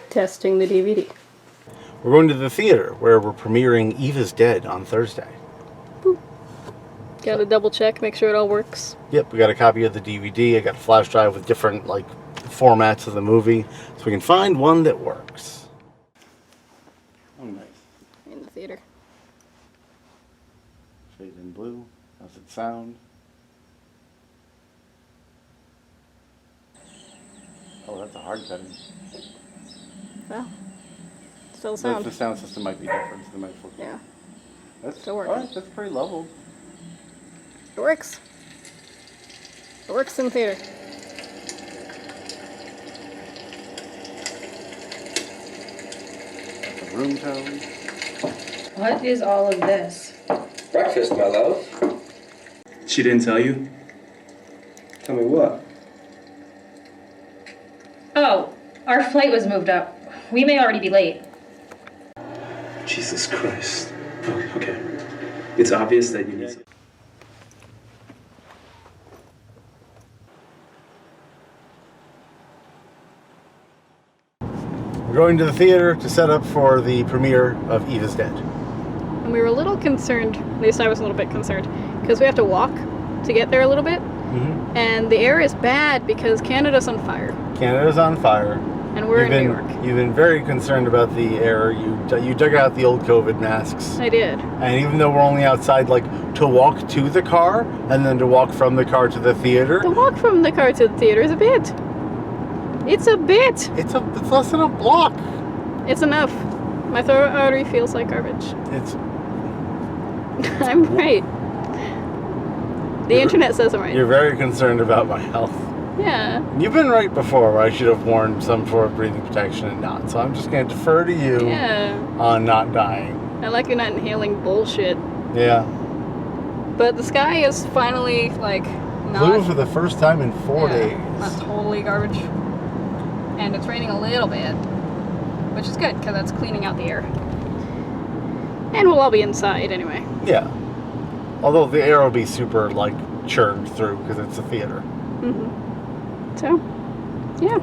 Testing the DVD. We're going to the theater where we're premiering Eva's Dead on Thursday. Boop. Gotta double check, make sure it all works. Yep, we got a copy of the DVD. I got a flash drive with different formats of the movie, so we can find one that works. Oh, nice. In the theater. Shade in blue. How's it sound? Oh, that's a hard cutting. Well, still sound. The sound system might be different. So Yeah. That's still working. All right, that's pretty level. It works. It works in theater. That's the room tone. What is all of this? Breakfast, my love. She didn't tell you? Tell me what? Oh, our flight was moved up. We may already be late. Jesus Christ. Okay. It's obvious that you need some. We're going to the theater to set up for the premiere of Eva's Dead. And we were a little concerned, at least I was a little bit concerned, because we have to walk to get there a little bit. Mm-hmm. And the air is bad because Canada's on fire. Canada's on fire. And we're in New York. You've been very concerned about the air. You dug out the old COVID masks. I did. And even though we're only outside, to walk to the car and then to walk from the car to the theater. The walk from the car to the theater is a bit. It's a bit. It's less than a block. It's enough. My throat artery feels like garbage. It's. I'm right. The internet says I'm right. You're very concerned about my health. Yeah. You've been right before where I should have worn some sort of breathing protection and not. So I'm just going to defer to you on not dying. I like you're not inhaling bullshit. Yeah. But the sky is finally, not... Blue for the first time in 4 days. Not totally garbage. And it's raining a little bit. Which is good, because that's cleaning out the air. And we'll all be inside anyway. Yeah. Although the air will be super, churned through because it's a theater. Mm-hmm. So, yeah.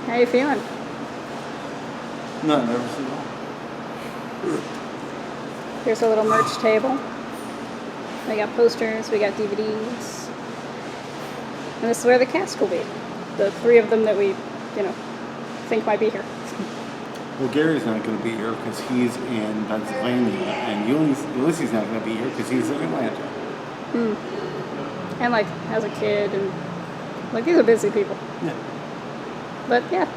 How you feeling? Not nervous at all. Here's a little merch table. We got posters, we got DVDs. And this is where the cast will be. The three of them that we, think might be here. Well, Gary's not going to be here because he's in Pennsylvania, and Ulysses not going to be here because he's in Atlanta. And as a kid, and these are busy people. Yeah. But yeah,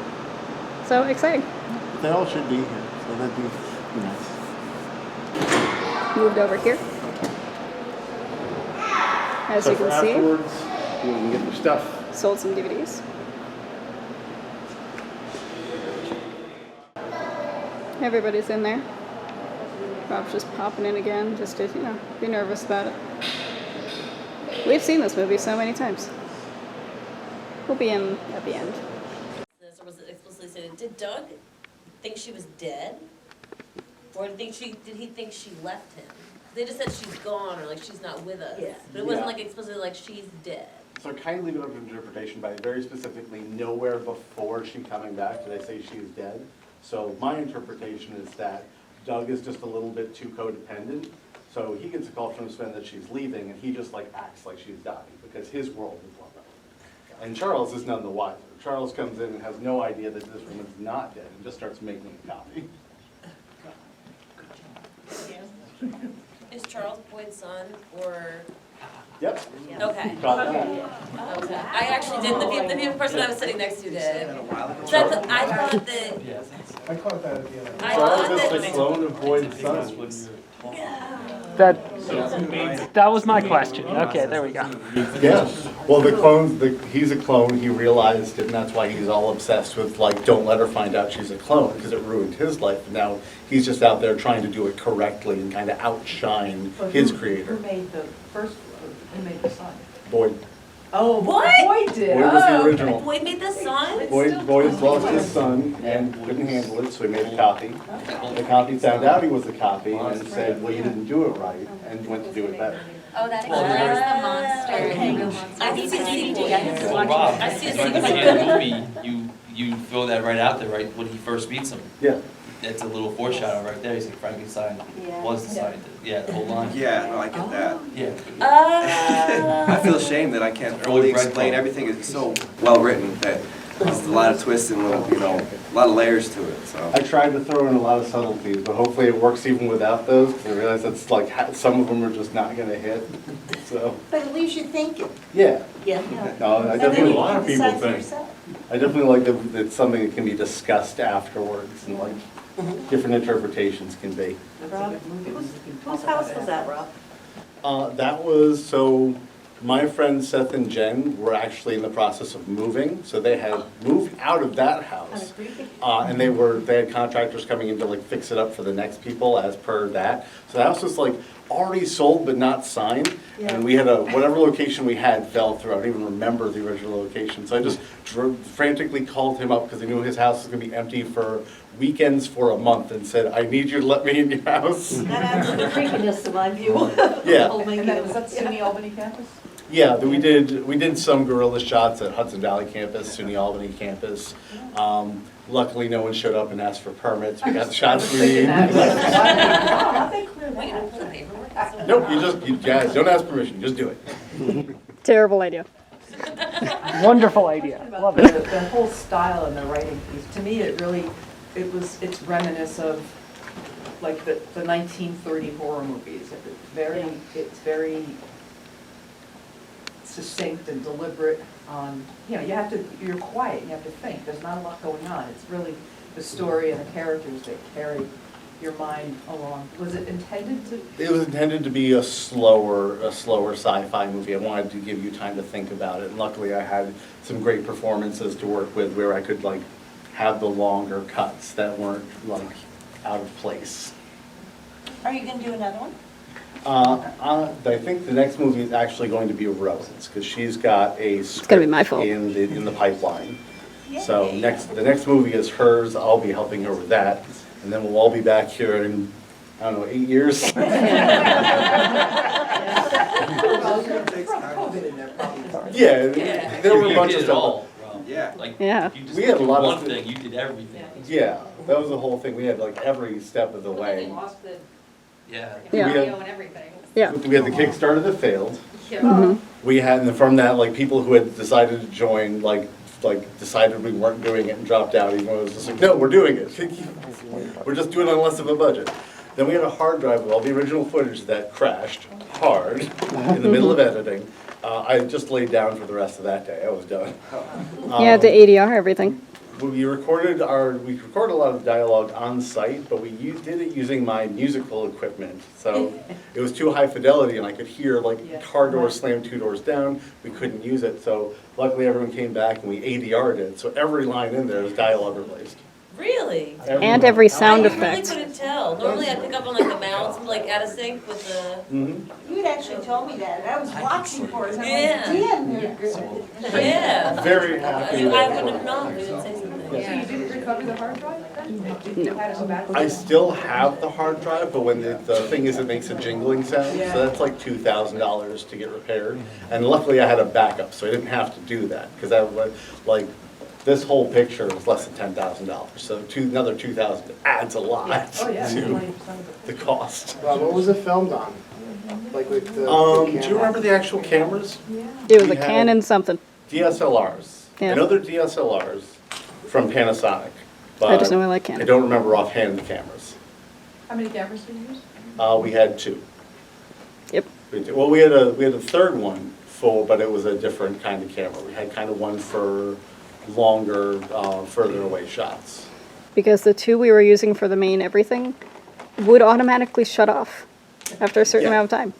so exciting. They all should be here, so that'd be nice. Moved over here. As you can see, afterwards, you can get your stuff. sold some DVDs. Everybody's in there. Rob's just popping in again, just to, be nervous about it. We've seen this movie so many times. We'll be in at the end. Or was it explicitly stated? Did Doug think she was dead? Or did he think she left him? They just said she's gone or she's not with us. Yeah. But it wasn't explicitly she's dead. So I kind of leave it up to interpretation, but very specifically nowhere before she coming back did I say she's dead. So my interpretation is that Doug is just a little bit too codependent. So he gets a call from his friend that she's leaving, and he just acts like she's dying because his world is blown up. And Charles is none the wiser. Charles comes in and has no idea that this woman's not dead and just starts making a copy. Is Charles Boyd's son or? Yep. Okay. Got that. Okay. I actually did. The person I was sitting next to did. So I thought that. I caught that at the end. Charles is the clone of Boyd's son. That That was my question. Okay, there we go. Yeah, well, the clones, he's a clone, he realized it, and that's why he's all obsessed with, like, don't let her find out she's a clone, because it ruined his life. Now, he's just out there trying to do it correctly and kind of outshine his creator. Who made the first, who made the sign? Boyd. Oh, What? Boyd did. Boyd was the Oh, original. Boyd made this sign? Boyd lost his son and couldn't handle it, so he made a copy. The copy found out he was a copy and said, well, you didn't do it right, and went to do it better. Oh, that explains the monster, the real monster. I can see the sequel. Well, Rob, I see a right sequel. in the movie, you throw that right out there, right, when he first meets him. Yeah. It's a little foreshadow right there, he's like Frankenstein was the scientist, yeah, the whole line. Yeah, no, I get that. Yeah. I feel ashamed that I can't fully explain everything. It's so well written that there's a lot of twists and little, a lot of layers to it. So I tried to throw in a lot of subtleties, but hopefully it works even without those, because I realize that's like, some of them are just not gonna hit, so. But it leaves you thinking. Yeah. Yeah. No, I definitely, I definitely like that it's something that can be discussed afterwards, and like, different interpretations can be. Rob, whose house was that, Rob? That was, so my friends Seth and Jen were actually in the process of moving, so they had moved out of that house. And they had contractors coming in to like fix it up for the next people as per that. So the house was like already sold but not signed. And we had whatever location we had fell through. I don't even remember the original location. So I just frantically called him up because I knew his house was gonna be empty for weekends for a month and said, I need you to let me in your house. That adds to the creepiness to my view. Yeah. And that was at SUNY Albany campus? Yeah, we did some guerrilla shots at Hudson Valley campus, SUNY Albany campus. Luckily, no one showed up and asked for permits. We got the shots we need. How'd they clear Wait, that I put the paperwork. Nope, you guys don't ask permission, just do it. Terrible idea. Wonderful idea. Love The, it. the whole style and the writing piece, to me, it's reminiscent of like the 1930 horror movies. It's very succinct and deliberate on, you're quiet, you have to think, there's not a lot going on. It's really the story and the characters that carry your mind along. Was it intended to? It was intended to be a slower sci-fi movie. I wanted to give you time to think about it. And luckily I had some great performances to work with where I could like have the longer cuts that weren't like out of place. Are you gonna do another one? I think the next movie is actually going to be Rose, because she's got a script gonna be my fault. in the pipeline. So the next movie is hers. I'll be helping her with that, and then we'll all be back here in, I don't know, 8 years. Yeah, there were a bunch of You did it stuff. all, Rob. yeah. Like, Yeah. you just We had a did lot of one th- thing, you did everything. Yeah, that was the whole thing. We had like every step of the way. Yeah. Yeah. We had- and everything. Yeah. We had the Kickstarter that failed. Mhm. We had, and from that, like, people who had decided to join, like decided we weren't doing it and dropped out, even though it was just like, no, we're doing it. We're just doing it on less of a budget. Then we had a hard drive with all the original footage that crashed hard in the middle of editing. I just laid down for the rest of that day. I was done. Yeah, the ADR, everything. We recorded a lot of dialogue on site, but we did it using my musical equipment. So it was too high fidelity, and I could hear like car doors slam 2 doors down. We couldn't use it, so luckily everyone came back and we ADR'd it. So every line in there is dialogue replaced. Really? And every sound I effect. really couldn't tell. Normally I pick up on like the mouths, like out of sync with the. Mm-hmm. You had actually told me that, and I was watching for it, and Yeah. I'm like, damn, they're good. Yeah. Very happy. I wouldn't have known. You didn't say something. So you didn't recover the hard drive then? You had it go back? I still have the hard drive, but when the thing is, it makes a jingling sound, so that's like $2,000 to get repaired. And luckily I had a backup, so I didn't have to do that, because that was like, this whole picture was less than $10,000, so another $2,000 adds a lot Oh, yeah, to 20% of the cost. Well, what was it filmed on? Like with the Do you camera? remember the actual cameras? It was We a had- Canon something. DSLRs. Yeah. I know they're DSLRs from Panasonic, but I just know I like I Canon. don't remember offhand the cameras. How many cameras did you use? We had 2. Yep. Well, we had a third one full, but it was a different kind of camera. We had kind of one for longer, further away shots. Because the 2 we were using for the main everything would automatically shut off. after a certain Yeah. amount of time.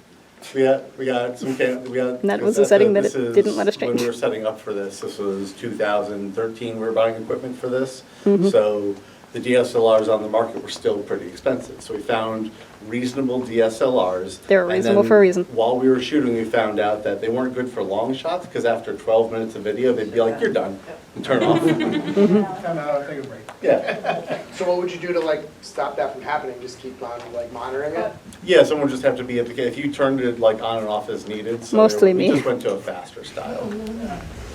We got some, And that was a setting that it didn't let us change. When we were setting up for this was 2013, we were buying equipment for this. Mhm. So the DSLRs on the market were still pretty expensive. So we found reasonable DSLRs. They were and reasonable then for a reason. While we were shooting, we found out that they weren't good for long shots, because after 12 minutes of video, they'd be like, you're done, and turn off. Time out, take a break. Yeah. So what would you do to like stop that from happening? Just keep on like monitoring it? Yeah, someone just have to be at the, if you turned it like on and off as needed. So Mostly we me. just went to a faster style.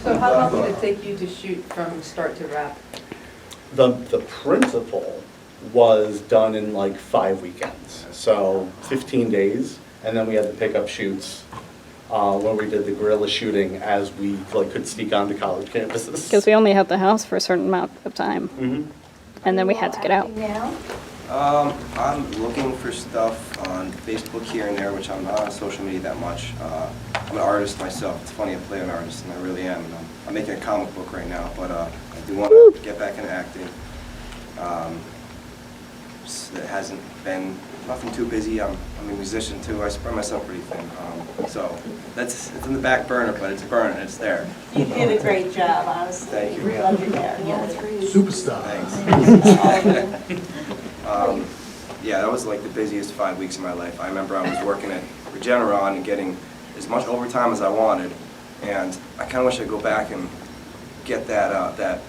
So how long did it take you to shoot from start to wrap? The principal was done in like 5 weekends, so 15 days, and then we had to pick up shoots when we did the guerrilla shooting as we like could sneak onto college campuses. Because we only had the house for a certain amount of time. Mhm. And then we had to get out. I'm looking for stuff on Facebook here and there, which I'm not on social media that much. I'm an artist myself. It's funny, I play an artist, and I really am. And I'm making a comic book right now, but I do want to get back into acting. It hasn't been nothing too busy. I'm a musician too. I spread myself pretty thin. So it's in the back burner, but it's burning. It's there. You did a great job, honestly. Thank you. We love your hair. Yeah, it's really Superstar. Thanks. Yeah, that was like the busiest 5 weeks of my life. I remember I was working at Regeneron and getting as much overtime as I wanted, and I kind of wish I'd go back and get that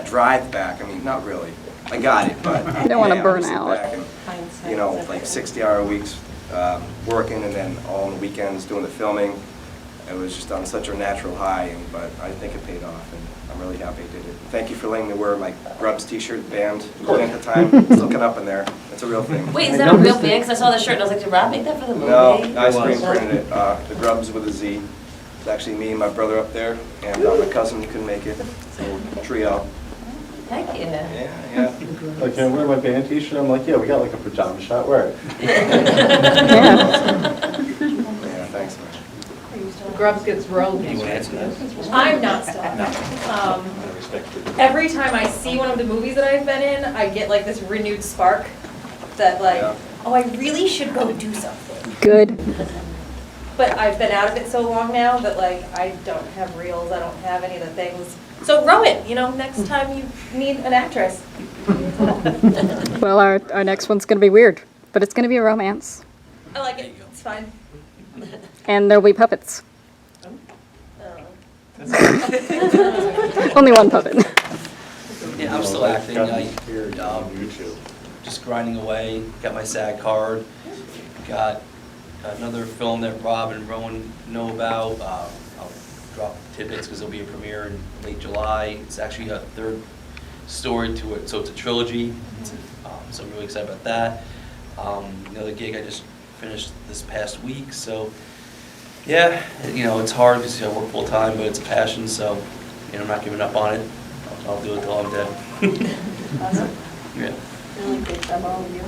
drive back. I mean, not really. I got it, but You don't want to man, burn I sit out. back and, you know, like 60-hour weeks working, and then all on the weekends doing the filming. It was just on such a natural high, but I think it paid off, and I'm really happy I did it. Thank you for letting me wear my Grubs t-shirt band at the time. It's looking up in there. It's a real thing. Wait, is that a real band? Because I saw the shirt and I was like, did Rob make that for the movie? No, I screen printed it. The Grubs with a Z. It's actually me and my brother up there, and my cousin couldn't make it. So trio. Heck yeah. Yeah. Like, can I wear my band t-shirt? I'm like, yeah, we got like a pajama shot, wear it. Yeah. Yeah, thanks, man. Grubs gets rolled. You want to answer that? I'm not stuck. Every time I see one of the movies that I've been in, I get like this renewed spark that like, Yeah. oh, I really should go do something. Good. But I've been out of it so long now that like I don't have reels, I don't have any of the things. So Rowan, you know, next time you need an actress. Well, our next one's going to be weird, but it's going to be a romance. I like it. It's fine. And there'll be puppets. Only one puppet. Yeah, I'm still acting. Here on YouTube. Just grinding away. Got my SAG card. Got another film that Rob and Rowan know about. I'll drop tidbits because there'll be a premiere in late July. It's actually a third story to it, so it's a trilogy. So I'm really excited about that. Another gig I just finished this past week, so yeah, you know, it's hard because I work full time, but it's a passion, so you know, I'm not giving up on it. I'll do it till I'm dead. Awesome. Yeah. Really good job, all of you.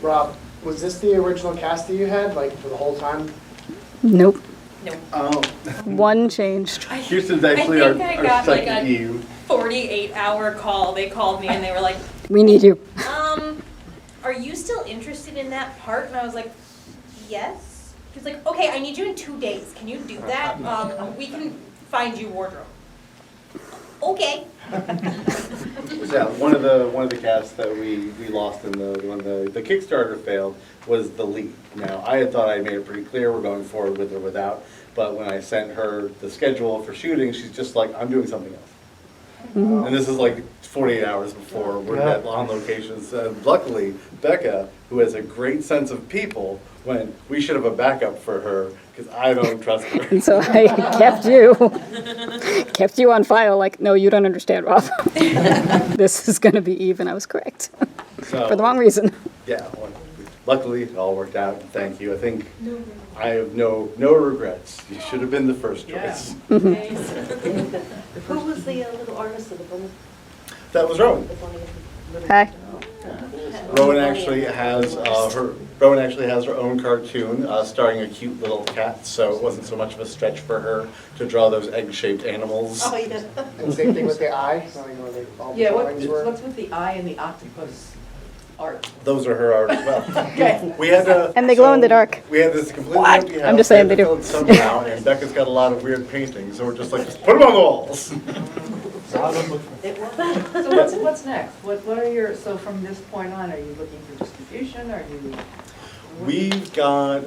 Rob, was this the original cast that you had, like, for the whole time? Nope. No. Oh, One changed. Kirsten's actually our I got like second a Eve. 48-hour call. They called me and they were like, We need you. are you still interested in that part? And I was like, yes. He was like, okay, I need you in 2 days. Can you do that? We can find you wardrobe. Okay. Yeah, one of the casts that we lost in when the Kickstarter failed was the lead. Now, I had thought I made it pretty clear we're going forward with or without, but when I sent her the schedule for shooting, she's just like, I'm doing something else. And this is like 48 hours before we're on locations. Luckily, Becca, who has a great sense of people, went, we should have a backup for her because I don't trust her. And so I kept you on file like, no, you don't understand, Rob. This is going to be Eve, and I was correct. So, For the wrong reason. Yeah, well, luckily it all worked out. Thank you. I think I have no regrets. You should have been the first choice. Who was the little artist of the bunny? That was Rowan. Hi. Rowan actually has her own cartoon starring a cute little cat, so it wasn't so much of a stretch for her to draw those egg-shaped animals. Oh, yeah. And same thing with the eye? Like, where all the Yeah, drawings were? what's with the eye and the octopus? art. Those are her art as well. Okay. We had to. And they glow in the dark. We had this completely empty house. I'm just saying We they had to do. fill it somehow, and Becca's got a lot of weird paintings, so we're just like, just put them on the walls. So what's next? What are your, so from this point on, are you looking for distribution, are you? We've got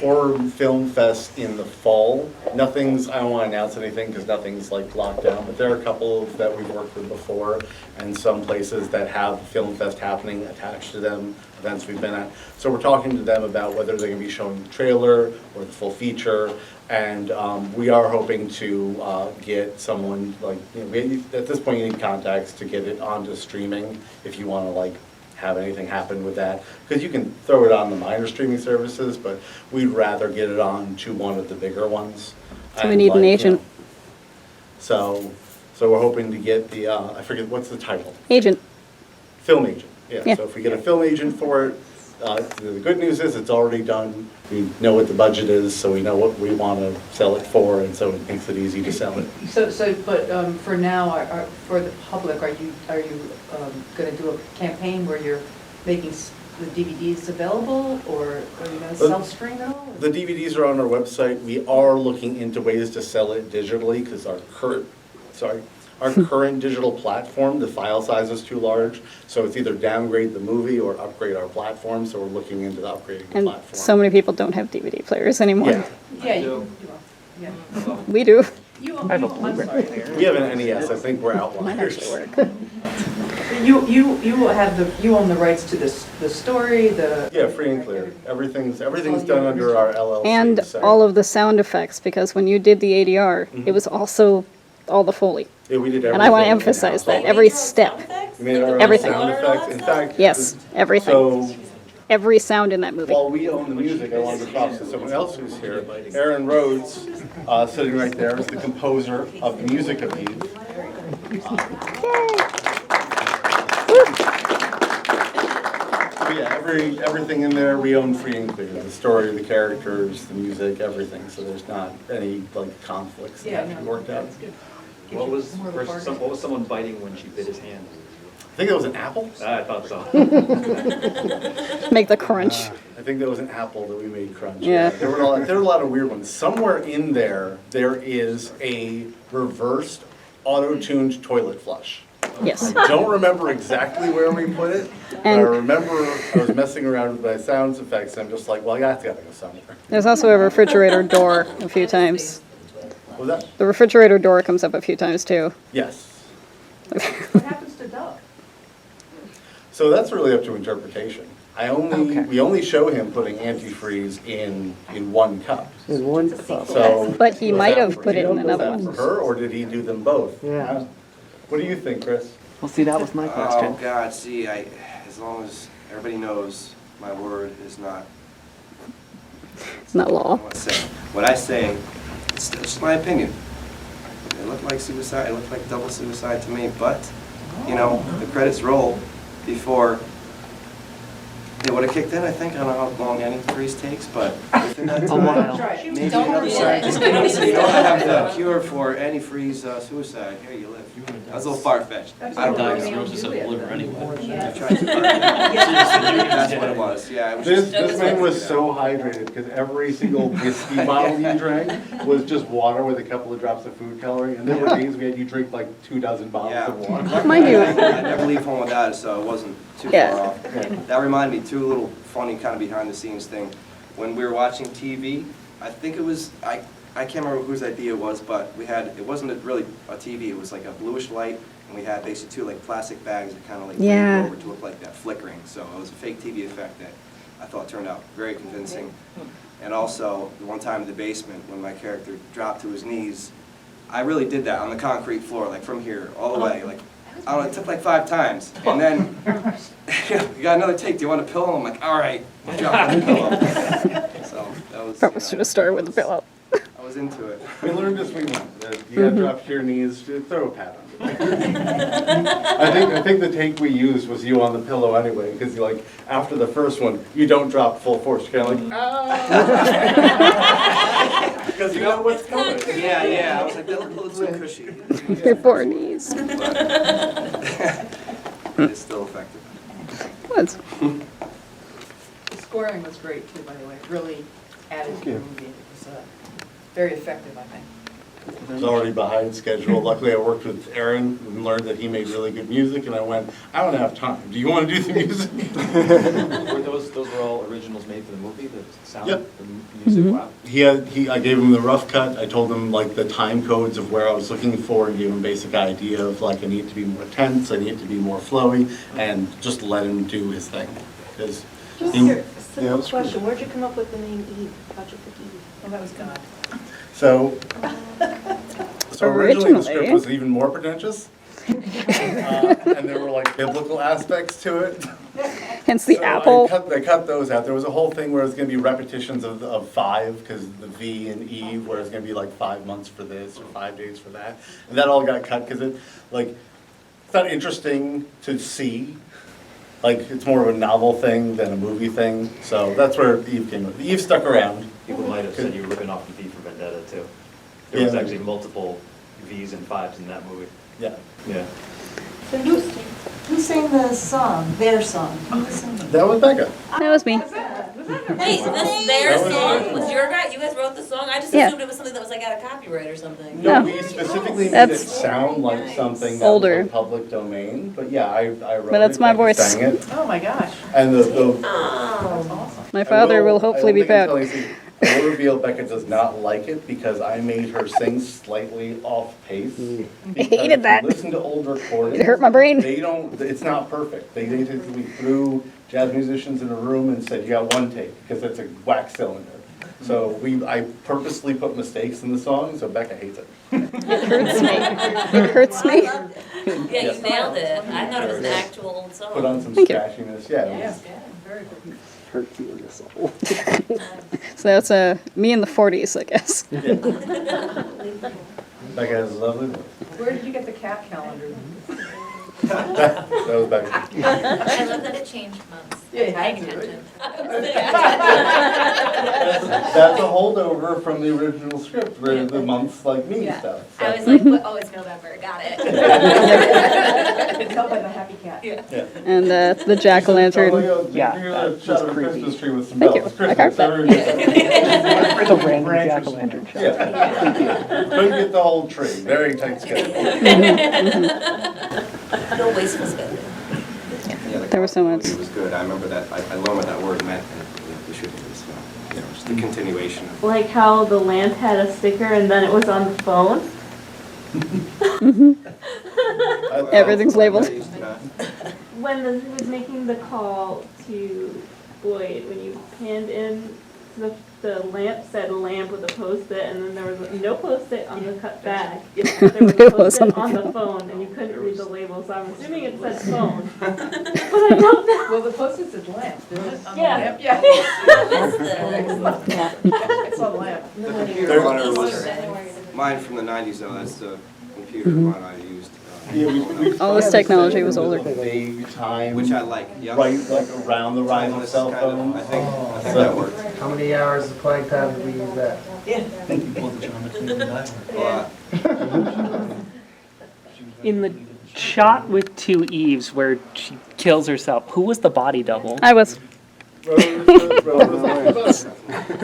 Horror Film Fest in the fall. Nothing's, I don't want to announce anything because nothing's like locked down, but there are a couple that we've worked with before and some places that have Film Fest happening attached to them, events we've been at. So we're talking to them about whether they're going to be showing the trailer or the full feature. And we are hoping to get someone, like, you know, at this point you need contacts to get it onto streaming if you want to like have anything happen with that. Because you can throw it on the minor streaming services, but we'd rather get it on to one of the bigger ones. So we And, need an like, you agent. know, So we're hoping to get the, I forget, what's the title? Agent. Film agent, yeah. Yeah. So if we get a film agent for it, the good news is it's already done. We know what the budget is, so we know what we want to sell it for, and so it makes it easy to sell it. But for now, for the public, are you going to do a campaign where you're making the DVDs available, or are you going to self-stream it all? The DVDs are on our website. We are looking into ways to sell it digitally because our current digital platform, the file size is too large. So it's either downgrade the movie or upgrade our platform. So we're looking into upgrading the And platform. so many people don't have DVD players anymore. Yeah. Yeah, you yeah. We do. I'm sorry. We have an NES. I think we're Might outliers. actually work. You own the rights to the story, the. Yeah, free and clear. Everything's done under our LLC. And so- all of the sound effects, because when you did the ADR, it was also all the Foley. Yeah, we did everything. And I want to in-house. emphasize that, every step. We made our own Everything. sound effects. In fact, Yes, everything. So Every sound in that movie. while we own the music, I wanted to talk to someone else who's here. Aaron Rhodes, sitting right there, is the composer of the music of Eve. But yeah, everything in there we own free and clear. The story, the characters, the music, everything. So there's not any like conflicts that have to be worked out. That's good. What was, More of a bargain. what was someone biting when she bit his hand? I think it was an apple. I thought so. Make the crunch. I think that was an apple that we made crunch. Yeah. There were a lot of weird ones. Somewhere in there is a reversed auto-tuned toilet flush. Yes. I don't remember exactly where we put it, but I And- remember I was messing around with my sound effects, and I'm just like, well, that's gotta go somewhere. There's also a refrigerator door a few times. What was that? The refrigerator door comes up a few times too. Yes. What happens to Doug? So that's really up to interpretation. Okay. We only show him putting antifreeze in one cup. In one cup. So. But he was might that have for put it him? in another Was that one. for her, or did he do them both? Yeah. What do you think, Chris? Well, see, that was my Oh, question. God, see, as long as everybody knows my word is not, It's not law. what I say, it's just my opinion. It looked like suicide, it looked like double suicide to me, but, you know, the credits roll before they would have kicked in, I think. I don't know how long antifreeze takes, but within that A time. while. Maybe Don't another do side. it. You don't have the cure for antifreeze suicide. Here you live. That's a little far-fetched. I don't know. Diagnosis of liver anyway. I tried to- That's what it was, yeah. It was This just- man was so hydrated because every single whiskey bottle he drank was just water with a couple of drops of food coloring. And there were days we had you drink like 24 bottles Yeah. of water. Mind you, I never leave home without it, so it wasn't too Yeah. far off. That reminded me, too, a little funny kind of behind-the-scenes thing. When we were watching TV, I think it was, I can't remember whose idea it was, but we had, it wasn't really a TV, it was like a bluish light, and we had basically two like plastic bags that kind of like Yeah. waved over to look like that flickering. So it was a fake TV effect that I thought turned out very convincing. And also, the one time in the basement, when my character dropped to his knees, I really did that on the concrete floor, like from here all the way, like, I don't know, it took like 5 times. And then, you got another take, do you want a pillow? I'm like, all right, I'll drop the pillow. So that was, probably should have started with the pillow. I was into it. We learned as we went. That you got to drop to your knees, throw a pad on it. I think the take we used was you on the pillow anyway, because like after the first one, you don't drop full force. You're kind of like, because you know what's coming. Yeah, I was like, that looked too cushy. Your poor knees. But it's still effective. was. The scoring was great too, by the way. It really added to the movie. It was very effective, I think. It was already behind schedule. Luckily, I worked with Aaron and learned that he made really good music, and I went, I don't have time. Do you want to do the music? Those were all originals made for the movie, the sound, Yep. the music, wow. I gave him the rough cut. I told him like the time codes of where I was looking for, and gave him a basic idea of like I need to be more tense, I need to be more flowy, and just let him do his thing. Because Simple question, where'd you come up with the name Eve? How'd you pick Eve? Oh, that was God. So originally the script Originally. was even more pretentious. And there were like biblical aspects to it. Hence the So apple. I cut those out. There was a whole thing where it was going to be repetitions of 5, because the V in Eve, where it's going to be like 5 months for this or 5 days for that. And that all got cut because it's not interesting to see. Like, it's more of a novel thing than a movie thing. So that's where Eve came up. Eve stuck around. People might have said you were ripping off the V for Vendetta too. There was Yeah. actually multiple V's and 5's in that movie. Yeah. Yeah. Who sang the song, their song? Who was singing? That was Becca. That was me. Wait, this their That was song? mine. Was your guy, you guys wrote the song? I just Yeah. assumed it was something that was like out of copyright or something. No, No. we specifically made That's it sound like something that older. was like public domain. But yeah, I wrote But that's it, my Becca voice. sang it. Oh, my gosh. And the That's awesome. My father will hopefully be proud. I will reveal Becca does not like it because I made her sing slightly off pace. I hated that. Listen to old recordings. It hurt my brain. They don't, it's not perfect. They basically threw jazz musicians in a room and said, you got one take, because it's a wax cylinder. So I purposely put mistakes in the song, so Becca hates it. It hurts me. It hurts me. I loved it. Yeah, you nailed it. I thought it was an actual old song. Put on some Thank you. scratchiness, yeah. it Yeah, was- very good. Hurt you in the soul. So that's me in the 40s, I guess. Becca has a lovely voice. Where did you get the cat calendar? That was Becca. I love that it changed months. Yeah, you had Paying to, attention. That's a holdover from the original script, where the months like me Yeah. stuff. so. I was like, oh, it's November, got it. Tell by the happy cat. Yeah. Yeah. And the jack-o'-lantern. Yeah, You're that gonna was shut a creepy. Christmas tree with some Thank bells. you. It's I Christmas, carved that. everybody- The random jack-o'-lantern shot. Yeah. Couldn't get the whole tree, very tight schedule. No wasteful spending. Yeah, the There was so much. It was good. I remember that, I learned what that word meant in the shooting of this film. Just the continuation of. Like how the lamp had a sticker and then it was on the phone. Everything's labeled. When he was making the call to Boyd, when you panned in, the lamp said lamp with a post-it, and then there was no post-it on the cut back. There was a It was post-it on on the the phone, and you couldn't read the label, so I'm assuming it said phone. But I don't know. Well, the post-it said lamp, didn't it? On the Yeah. lamp? Yeah. I It's a lamp. The computer monitor was, mine from the 90s though, that's the computer monitor I used. All this technology was older. Vague time. Which I like, yeah. Right, like around the rise of This cell kind of- phones. I think that worked. How many hours of playing time did we use that? In the shot with 2 Eves where she kills herself, who was the body double? I was.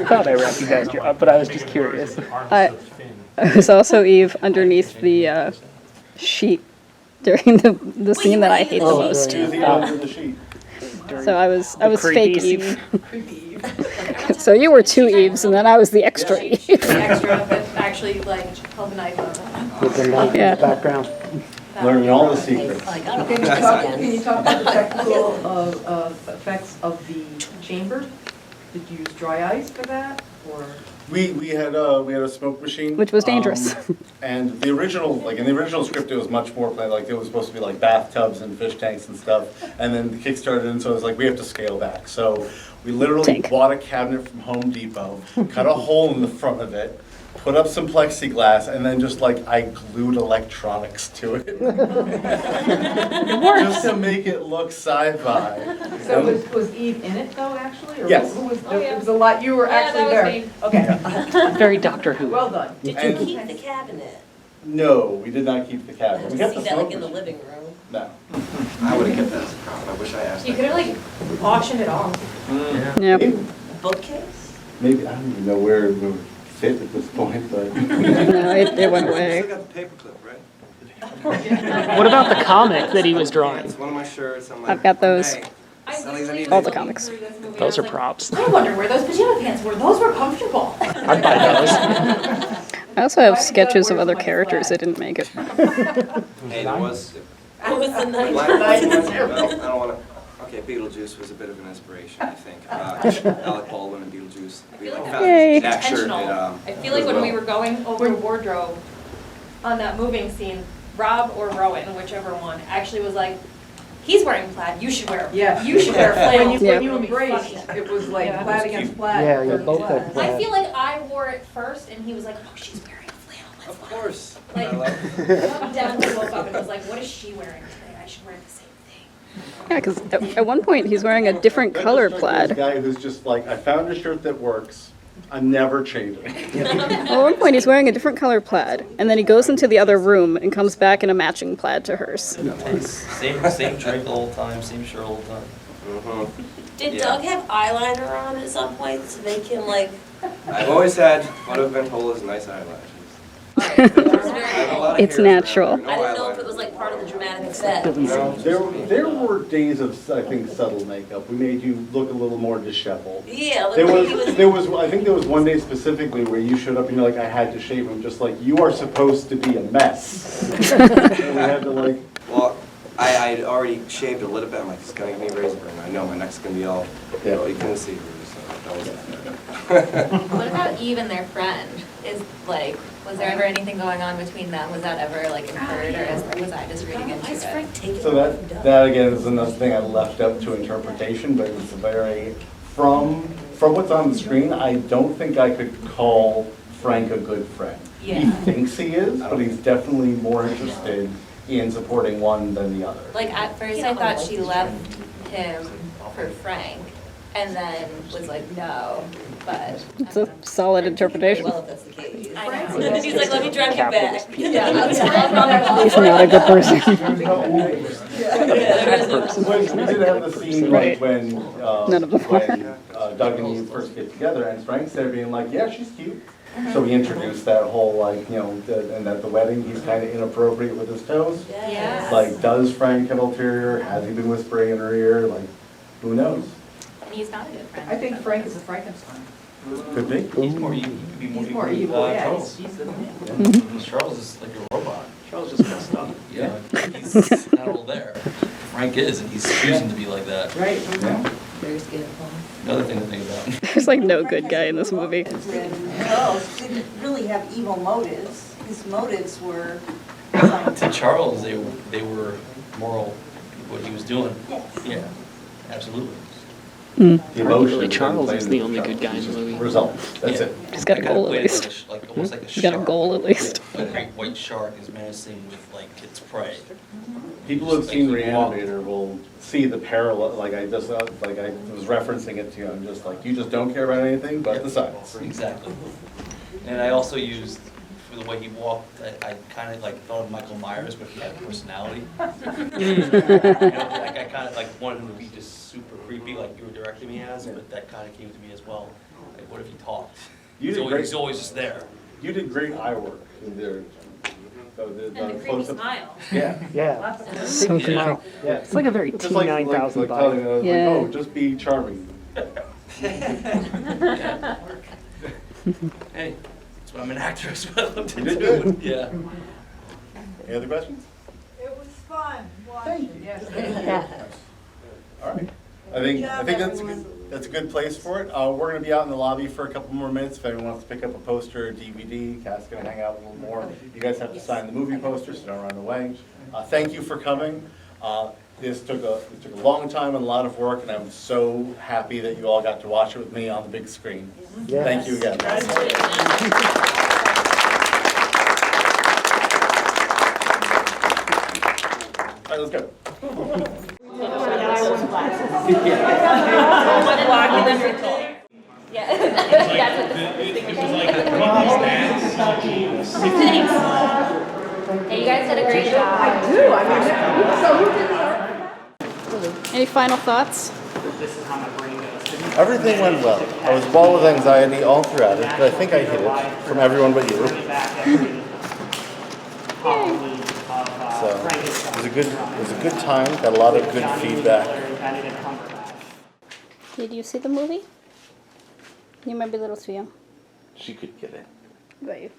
Thought I recognized you, but I was just curious. I was also Eve underneath the sheet during the scene that I hate the most. She was even under the sheet. So I was creepy fake Eve. So you were 2 Eves, and then I was the extra Eve. Extra, but actually like held the knife on them. With the knife in Yeah. the background. Learning all the secrets. Can you talk about the technical effects of the chamber? Did you use dry ice for that, or? We had a smoke machine. Which was dangerous. And the original, like in the original script, it was much more like it was supposed to be like bathtubs and fish tanks and stuff. And then the Kickstarted, and so it was like we have to scale back. So we literally bought a cabinet from Home Depot, cut a hole in the front of it, put up some plexiglass, and then just like I glued electronics to it. Just to make it look sci-fi. So was Eve in it though, actually? Or Yes. who was, it was a lot, you were actually there? Okay. Very Doctor Who. Well done. Did you keep the cabinet? No, we did not keep the cabinet. We To kept see the that like in the smokers. living room. No. I would have kept that as a prop. I wish I asked You that could have like auctioned it off. Yep. Bookcase? Maybe, I don't even know where it would fit at this point, but. No, it went You away. still got the paperclip, right? What about the comic that he was drawing? It's one of my shirts. I'm like, I've got those. hey, I Sonny's literally an All was the looking comics. through this movie, Those I are was like, props. I wonder where those pajama pants were. Those were comfortable. I'd buy those. I also have sketches of other characters that didn't make it. Hey, there was. What was the night? Well, I don't want to. Okay, Beetlejuice was a bit of an inspiration, I think. Alec Baldwin and Beetlejuice. We like found Yay. that shirt Intentional. at, I feel like when we were going over wardrobe on that moving scene, Rob or Rowan, whichever one, actually was like, he's wearing plaid, you should wear Yeah. You should wear flannel. When Yep. you embraced, it was like Yeah. plaid against plaid. Yeah, you versus both plaid. had plaid. I feel like I wore it first and he was like, oh, she's wearing flannel. Let's Of wear it." course. Like, I love Down to woke up and was like, what is she wearing today? I should wear the same thing. Yeah, because at one point he's wearing a different color This plaid. guy who's just like, I found a shirt that works, I'm never changing. At one point he's wearing a different color plaid, and then he goes into the other room and comes back in a matching plaid to hers. Same drink the whole time, same shirt all the time. Mm-hmm. Did Yeah. Doug have eyeliner on at some point to make him like? I've always had what have been told as nice eyelashes. Alright, it was I very have a lot of It's hairs around natural. here, I no didn't know if eyeliner. it was like part of the dramatic effect. No. There were days of, I think, subtle makeup. We made you look a little more disheveled. Yeah, like There when he was. I think there was one day specifically where you showed up and you're like, I had to shave him, just like, you are supposed to be a mess. And we had to like, Well, I had already shaved a little bit. I'm like, it's gonna give me a razor burn. I know my neck's gonna be all. Yeah. Well, you couldn't see her, so that was. What about Eve and their friend? Was there ever anything going on between them? Was that ever like inferred, or was I just reading into Why is it? Frank taking so away from Doug? that again is another thing I left up to interpretation, but it's a very, from what's on the screen, I don't think I could call Frank a good friend. He Yeah. thinks he is, but he's definitely more interested in supporting one than the other. Like at first, I thought she left him for Frank, and then was like, no, but. It's a solid interpretation. Well, if that's the case. I know. He's like, let me drive you back. He's not a good person. We did have the scene Right. when None of them when Doug and Eve first get together, and Frank's there being like, yeah, she's cute. So we introduced that whole like, and at the wedding, he's kind of inappropriate with his toes. Yeah. Like, does Frank have ulterior? Has he been whispering in her ear? Like, who knows? And he's not a good friend. I think Frank is a Frankenstein. Could be. He's more evil, he could be He's more evil, yeah, Charles. he's the man. Because Charles is like a robot. Charles just messed up. Yeah, he's not all there. Frank is, and he's choosing to be like that. Right. Very scared. Another thing to think about. There's like no good guy in this movie. Charles didn't really have evil motives. His motives were. To Charles, they were moral, what he was doing. Yeah, absolutely. The emotion. Arguably, Charles is the only good guy in the movie. Results. That's Yeah. it. He's got a That guy goal at played least. like almost like a He's got a shark. goal at least. A great white shark is menacing with like its prey. People who've seen Reanimator will see the parallel, like I was referencing it to you, I'm just like, you just don't care about anything but the science. Exactly. And I also used, for the way he walked, I kind of like thought of Michael Myers, but he had a personality. You know, like I kind of like wanted him to be just super creepy, like you were directing me as, but that kind of came to me as well. Like, what if he talked? He's always just there. You did great eye work in there. And a creepy smile. Yeah. Yeah. So good. Yeah. It's like a very Just like T-9000 telling vibe. us, Yeah. like, oh, just be charming. Hey, that's what I'm an actor as well. You did good. Yeah. Any other questions? It was fun Thank watching. Yes. All right. I think that's a good place for it. We're going to be out in the lobby for a couple more minutes. If anyone wants to pick up a poster or DVD, Cass going to hang out a little more. You guys have to sign the movie poster, so don't run away. Thank you for coming. This took a long time and a lot of work, and I'm so happy that you all got to watch it with me on the big screen. Yes. Thank you again. All right, let's go. Yeah. That's what the thing was. Thanks. guys did a great job. I do, I mean, so who did the art? Any final thoughts? Everything went well. I was ball with anxiety all throughout it, but I think I hit it from everyone but you. So it was a good time. Got a lot of good feedback. Did you see the movie? You might be a little too young. She could get it. What about you?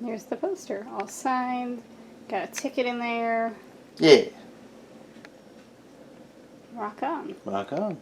Here's the poster, all signed. Got a ticket in there. Yeah. Rock on. Rock on.